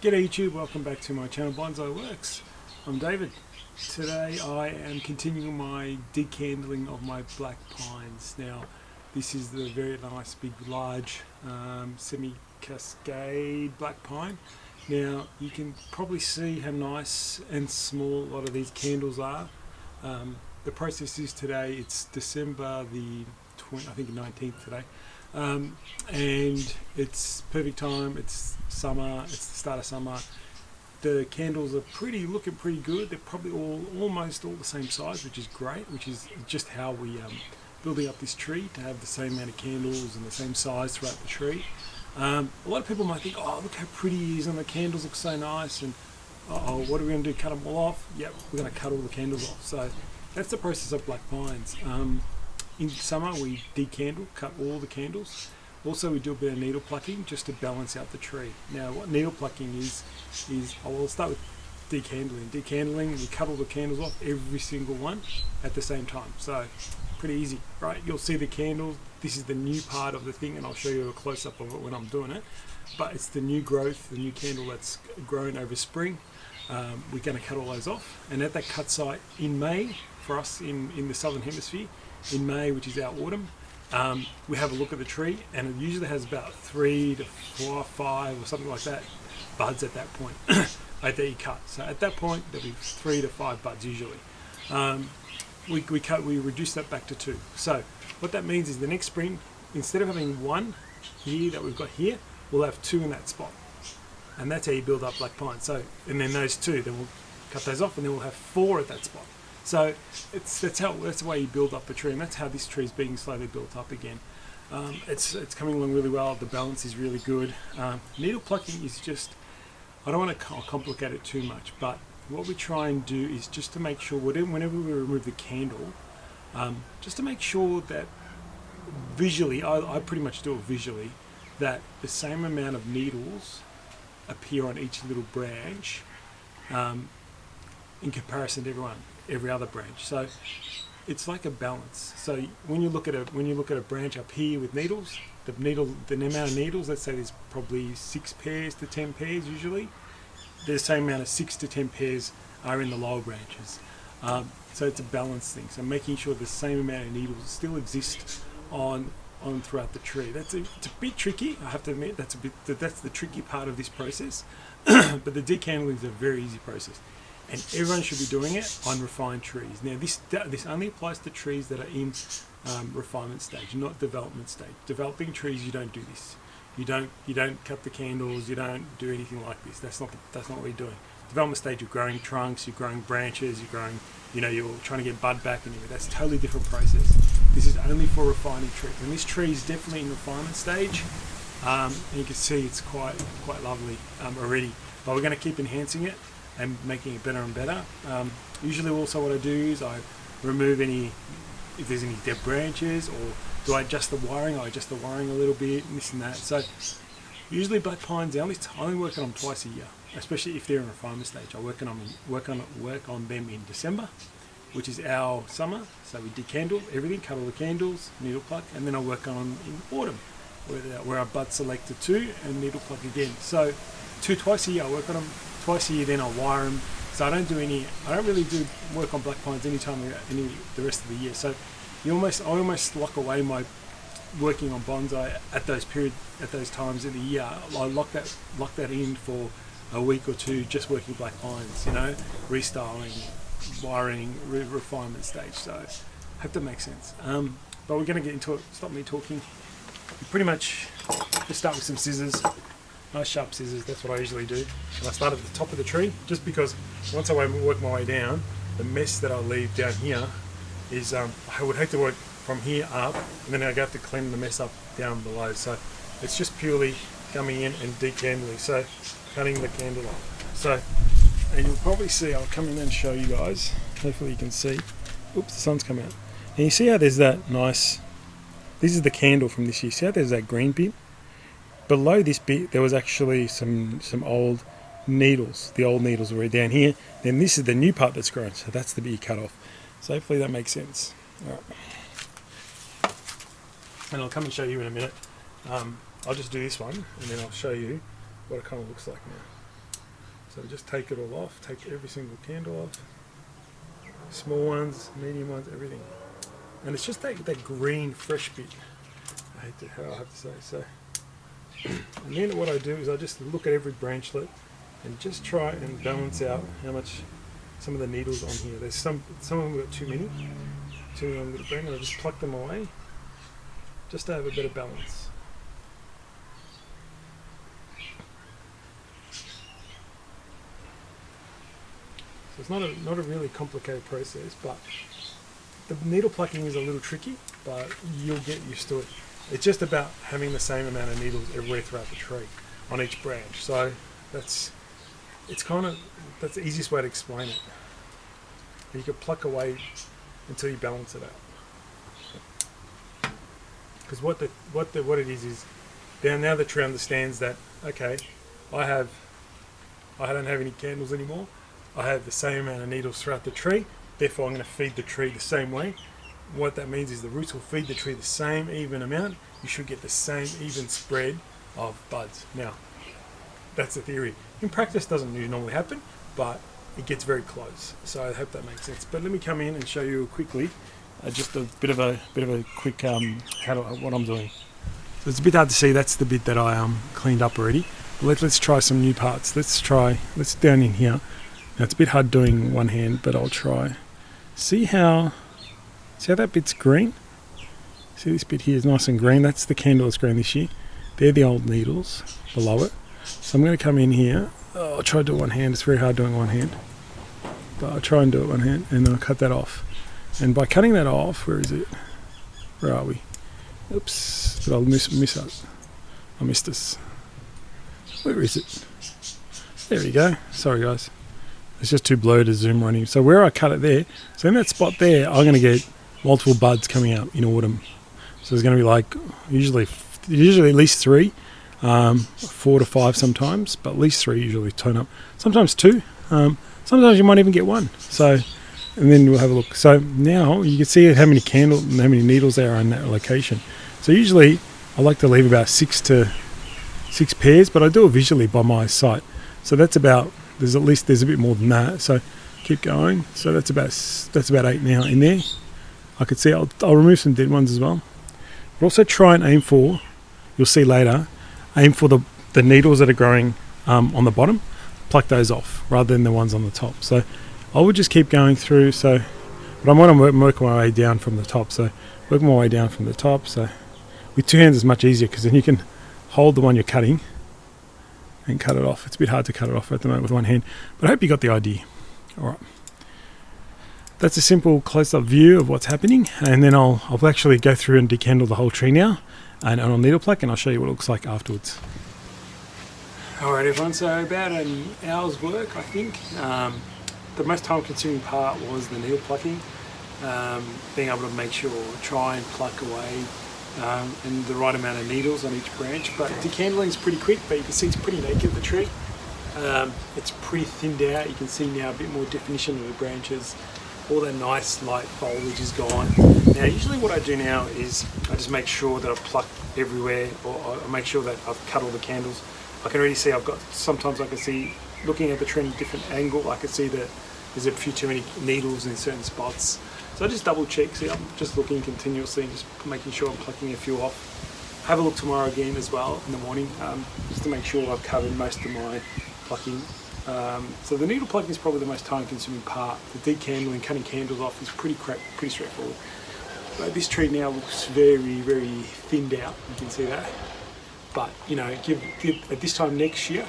G'day YouTube, welcome back to my channel Bonsai Works. I'm David. Today I am continuing my decandling of my black pines. Now this is the very nice big large semi-cascade black pine. Now you can probably see how nice and small a lot of these candles are. The process is today, it's December the 19th today. And it's perfect time, it's summer, it's the start of summer. The candles are looking pretty good. They're probably almost all the same size, which is great, which is just how we building up this tree to have the same amount of candles and the same size throughout the tree. A lot of people might think, oh, look how pretty he is and the candles look so nice, and oh, what are we going to do, cut them all off? Yep, we're going to cut all the candles off. So that's the process of black pines. In summer we decandle, cut all the candles. Also we do a bit of needle plucking just to balance out the tree. Now what needle plucking is we'll start with decandling. Decandling, we cut all the candles off, every single one at the same time. So pretty easy, right? You'll see the candles. This is the new part of the thing, and I'll show you a close-up of it when I'm doing it. But it's the new growth, the new candle that's grown over spring. We're going to cut all those off, and at that cut site in May, for us in the southern hemisphere, in May, which is our autumn, we have a look at the tree, and it usually has about 3 to 4, 5 or something like that buds at that point that you cut. So at that point there'll be 3 to 5 buds usually. We reduce that back to 2. So what that means is the next spring, instead of having 1 here that we've got here, we'll have 2 in that spot, and that's how you build up black pine. So, and then those 2, then we'll cut those off, and then we'll have 4 at that spot. So that's the way you build up a tree, and that's how this tree is being slowly built up again. It's coming along really well. The balance is really good. Needle plucking is just, I don't want to complicate it too much, but what we try and do is just to make sure whenever we remove the candle, just to make sure that visually, I pretty much do it visually, that the same amount of needles appear on each little branch in comparison to every other branch. So it's like a balance. So when you look at a branch up here with needles, the amount of needles, let's say there's probably 6 pairs to 10 pairs usually. The same amount of 6 to 10 pairs are in the lower branches. So it's a balance thing. So making sure the same amount of needles still exist on throughout the tree. It's a bit tricky, I have to admit. That's the tricky part of this process. But the decandling is a very easy process, and everyone should be doing it on refined trees. Now this only applies to trees that are in refinement stage, not development stage. Developing trees, you don't do this. You don't cut the candles. You don't do anything like this. That's not what you're doing. Development stage, you're growing trunks, you're growing branches, you're growing, you're trying to get bud back, and that's a totally different process. This is only for refining trees, and this tree is definitely in refinement stage. And you can see it's quite lovely already. But we're going to keep enhancing it and making it better and better. Usually also what I do is I remove if there's any dead branches, or do I adjust the wiring? I adjust the wiring a little bit, and this and that. So usually black pines, I only work on them twice a year, especially if they're in refinement stage. I work on them in December, which is our summer. So we decandle everything, cut all the candles, needle pluck, and then I work on them in autumn, where I bud select the 2 and needle pluck again. So twice a year I work on them. Twice a year, then I wire them. So I don't really do work on black pines the rest of the year. So I almost lock away my working on bonsai at those times in the year. I lock that in for a week or 2, just working black pines, restyling, wiring, refinement stage. So I hope that makes sense. But we're going to get into it. Stop me talking. Pretty much just start with some scissors. Nice sharp scissors, that's what I usually do. And I start at the top of the tree, just because once I work my way down, the mess that I leave down here is, I would hate to work from here up, and then I have to clean the mess up down below. So it's just purely coming in and decandling, so cutting the candle off. So, and you'll probably see, I'll come in and show you guys, hopefully you can see. Oops, the sun's come out. And you see how there's that nice, this is the candle from this year, see how there's that green bit? Below this bit there was actually some old needles. The old needles were down here. Then this is the new part that's grown, so that's the bit you cut off. So hopefully that makes sense. All right. And I'll come and show you in a minute. I'll just do this one, and then I'll show you what it kind of looks like now. So just take it all off, take every single candle off, small ones, medium ones, everything. And it's just that green fresh bit, I have to say. So, and then what I do is I just look at every branchlet and just try and balance out how much some of the needles on here. There's some of them got too many on the branch, and I just pluck them away just to have a better balance. So it's not a really complicated process, but the needle plucking is a little tricky, but you'll get used to it. It's just about having the same amount of needles everywhere throughout the tree on each branch. So that's the easiest way to explain it. And you can pluck away until you balance it out. Because what it is now the tree understands that, okay, I don't have any candles anymore. I have the same amount of needles throughout the tree, therefore I'm going to feed the tree the same way. What that means is the roots will feed the tree the same even amount. You should get the same even spread of buds. Now, that's the theory. In practice, doesn't normally happen, but it gets very close. So I hope that makes sense. But let me come in and show you quickly, just a bit of a quick what I'm doing. So it's a bit hard to see. That's the bit that I cleaned up already. But let's try some new parts. Let's down in here. Now it's a bit hard doing one hand, but I'll try. See how that bit's green? See this bit here is nice and green. That's the candle that's green this year. They're the old needles below it. So I'm going to come in here. I'll try to do it one hand. It's very hard doing one hand, but I'll try and do it one hand, and then I'll cut that off. And by cutting that off, where is it? Where are we? Oops! Did I miss it? I missed this. Where is it? There we go. Sorry guys. It's just too blurry to zoom running. So where I cut it there, so in that spot there, I'm going to get multiple buds coming out in autumn. So there's going to be like usually at least 3, 4 to 5 sometimes, but at least 3 usually turn up. Sometimes 2. Sometimes you might even get 1. So, and then we'll have a look. So now you can see how many needles there are in that location. So usually I like to leave about 6 pairs, but I do it visually by my sight. So that's about. There's a bit more than that. So keep going. So that's about 8 now in there. I could see. I'll remove some dead ones as well. But also try and aim for. You'll see later. Aim for the needles that are growing on the bottom. Pluck those off rather than the ones on the top. So I would just keep going through. So, but I want to work my way down from the top. So work my way down from the top. So with 2 hands is much easier because then you can hold the one you're cutting and cut it off. It's a bit hard to cut it off at the moment with one hand, but I hope you got the idea. Alright, that's a simple close-up view of what's happening, and then I'll actually go through and decandle the whole tree now, and I'll needle pluck, and I'll show you what it looks like afterwards. Alright everyone, so about an hour's work I think. The most time-consuming part was the needle plucking, being able to try and pluck away and the right amount of needles on each branch. But decandling is pretty quick, but you can see it's pretty naked, the tree. It's pretty thinned out. You can see now a bit more definition of the branches. All that nice light foliage is gone. Now usually what I do now is I just make sure that I've plucked everywhere, or I make sure that I've cut all the candles. I can already see sometimes I can see, looking at the tree in a different angle, I can see that there's a few too many needles in certain spots. So I just double check, see I'm just looking continuously and just making sure I'm plucking a few off. Have a look tomorrow again as well in the morning, just to make sure I've covered most of my plucking. So the needle plucking is probably the most time consuming part. The decandling, cutting candles off is pretty straightforward. But this tree now looks very, very thinned out, you can see that. But you know, give at this time next year,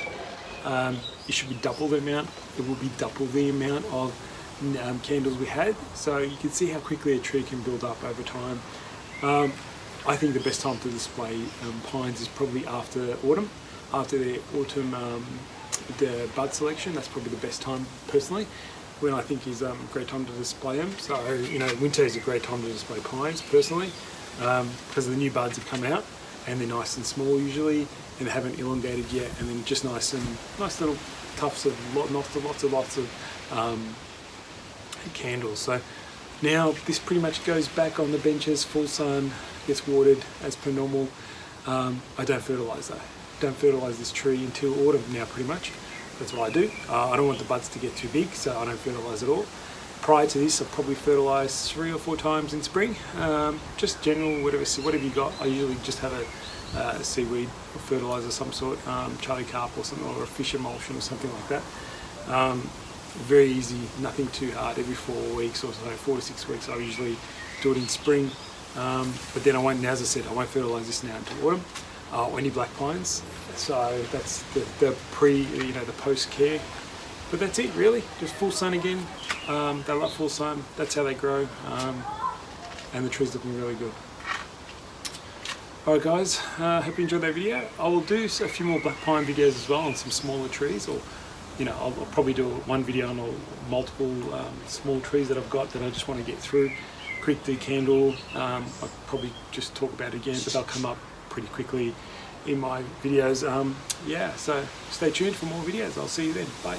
it should be double the amount. It will be double the amount of candles we had, so you can see how quickly a tree can build up over time. I think the best time to display pines is probably after autumn, after the autumn the bud selection. That's probably the best time personally, when I think is a great time to display them. So you know, winter is a great time to display pines personally, because the new buds have come out and they're nice and small usually, and they haven't elongated yet, and then just nice little tufts of lots of candles. So now this pretty much goes back on the benches, full sun, gets watered as per normal. I don't fertilise though. Don't fertilise this tree until autumn now pretty much. that's what I do. I don't want the buds to get too big, so I don't fertilise at all. Prior to this, I've probably fertilised 3 or 4 times in spring. Just general, whatever you got. I usually just have a seaweed fertiliser of some sort, Charlie Carp or something, or a fish emulsion or something like that. Very easy, nothing too hard. Every 4 weeks or so, 4 to 6 weeks, I usually do it in spring. But then I won't, as I said, I won't fertilise this now until autumn, or any black pines. So that's the post care. But that's it really, just full sun again. They love full sun, that's how they grow, and the tree's looking really good. Alright guys, hope you enjoyed that video. I will do a few more black pine videos as well on some smaller trees, or I'll probably do one video on multiple small trees that I've got that I just want to get through. Quick decandle, I'll probably just talk about it again, but they'll come up pretty quickly in my videos. Yeah, so stay tuned for more videos. I'll see you then. Bye.